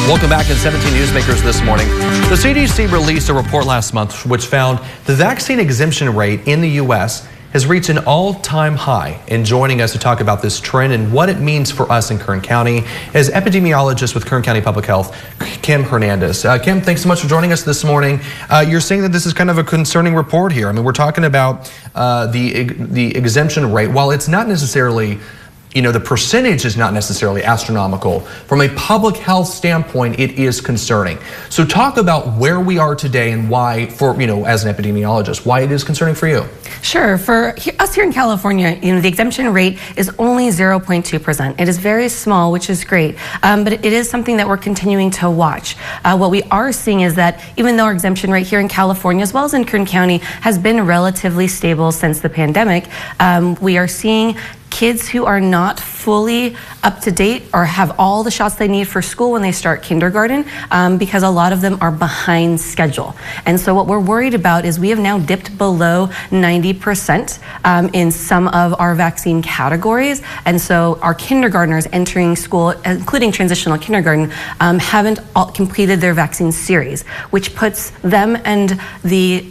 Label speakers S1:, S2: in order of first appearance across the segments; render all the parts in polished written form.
S1: Welcome back in 17 Newsmakers this morning. The CDC released a report last month which found the vaccine exemption rate in the U.S. has reached an all-time high. And joining us to talk about this trend and what it means for us in Kern County is epidemiologist with Kern County Public Health, Kim Hernandez. Kim, thanks so much for joining us this morning. You're saying that this is kind of a concerning report here. I mean, we're talking about the exemption rate. While it's not necessarily, the percentage is not necessarily astronomical. From a public health standpoint, it is concerning. So talk about where we are today and why, as an epidemiologist, why it is concerning for you.
S2: Sure. For us here in California, the exemption rate is only 0.2%. It is very small, which is great, but it is something that we're continuing to watch. What we are seeing is that even though our exemption rate here in California, as well as in Kern County, has been relatively stable since the pandemic, we are seeing kids who are not fully up to date or have all the shots they need for school when they start kindergarten, because a lot of them are behind schedule. And so what we're worried about is we have now dipped below 90% in some of our vaccine categories. And so our kindergartners entering school, including transitional kindergarten, haven't completed their vaccine series, which puts them and the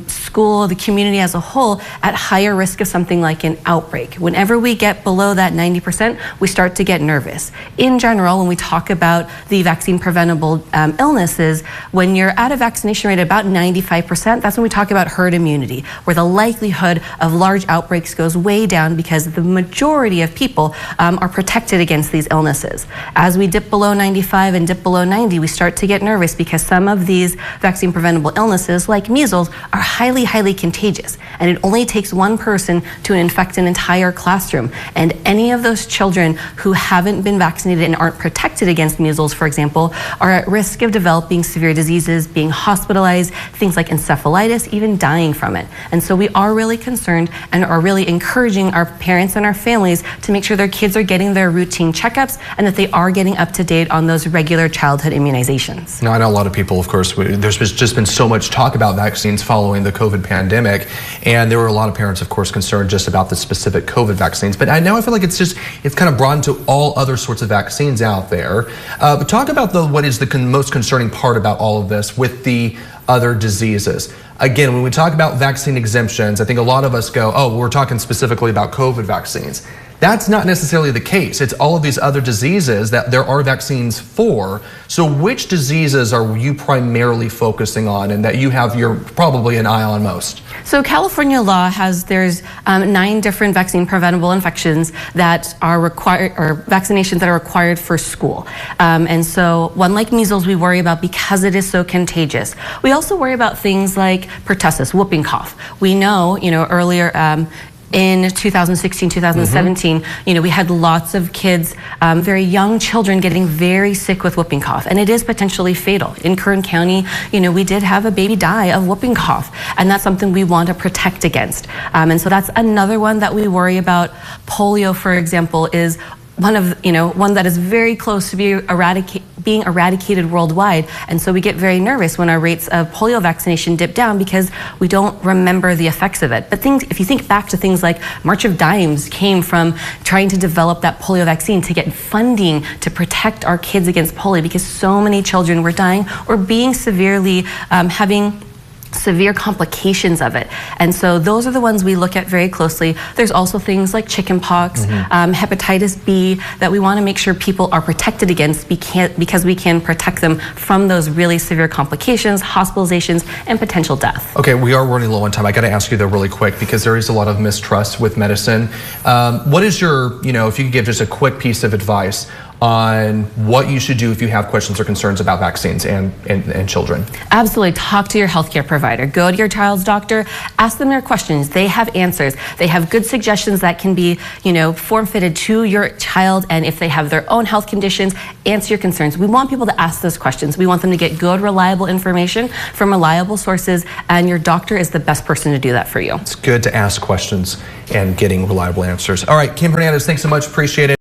S2: school, the community as a whole, at higher risk of something like an outbreak. Whenever we get below that 90%, we start to get nervous. In general, when we talk about the vaccine preventable illnesses, when you're at a vaccination rate of about 95%, that's when we talk about herd immunity, where the likelihood of large outbreaks goes way down because the majority of people are protected against these illnesses. As we dip below 95 and dip below 90, we start to get nervous because some of these vaccine preventable illnesses, like measles, are highly, highly contagious. And it only takes one person to infect an entire classroom. And any of those children who haven't been vaccinated and aren't protected against measles, for example, are at risk of developing severe diseases, being hospitalized, things like encephalitis, even dying from it. And so we are really concerned and are really encouraging our parents and our families to make sure their kids are getting their routine checkups and that they are getting up to date on those regular childhood immunizations.
S1: Now, I know a lot of people, of course, there's just been so much talk about vaccines following the COVID pandemic, and there were a lot of parents, of course, concerned just about the specific COVID vaccines. But I feel like it's kind of broadened to all other sorts of vaccines out there. But talk about what is the most concerning part about all of this with the other diseases. Again, when we talk about vaccine exemptions, I think a lot of us go, oh, we're talking specifically about COVID vaccines. That's not necessarily the case. It's all of these other diseases that there are vaccines for. So which diseases are you primarily focusing on and that you're probably an eye on most?
S2: So California law there's 9 different vaccine preventable infections that are required, or vaccinations that are required for school. And so one like measles we worry about because it is so contagious. We also worry about things like pertussis, whooping cough. We know, earlier, in 2016, 2017, we had lots of kids, very young children getting very sick with whooping cough, and it is potentially fatal. In Kern County, we did have a baby die of whooping cough, and that's something we want to protect against. And so that's another one that we worry about. Polio, for example, is one that is very close to being eradicated worldwide. And so we get very nervous when our rates of polio vaccination dip down because we don't remember the effects of it. But if you think back to things like March of Dimes came from trying to develop that polio vaccine to get funding to protect our kids against polio because so many children were dying or being severely, having severe complications of it. And so those are the ones we look at very closely. There's also things like chickenpox, hepatitis B, that we want to make sure people are protected against because we can protect them from those really severe complications, hospitalizations, and potential death.
S1: Okay, we are running low on time. I got to ask you though really quick because there is a lot of mistrust with medicine. What is your, if you could give just a quick piece of advice on what you should do if you have questions or concerns about vaccines and children?
S2: Absolutely. Talk to your healthcare provider. Go to your child's doctor. Ask them their questions. They have answers. They have good suggestions that can be, form-fitted to your child, and if they have their own health conditions, answer your concerns. We want people to ask those questions. We want them to get good, reliable information from reliable sources, and your doctor is the best person to do that for you.
S1: It's good to ask questions and getting reliable answers. All right, Kim Hernandez, thanks so much. Appreciate it.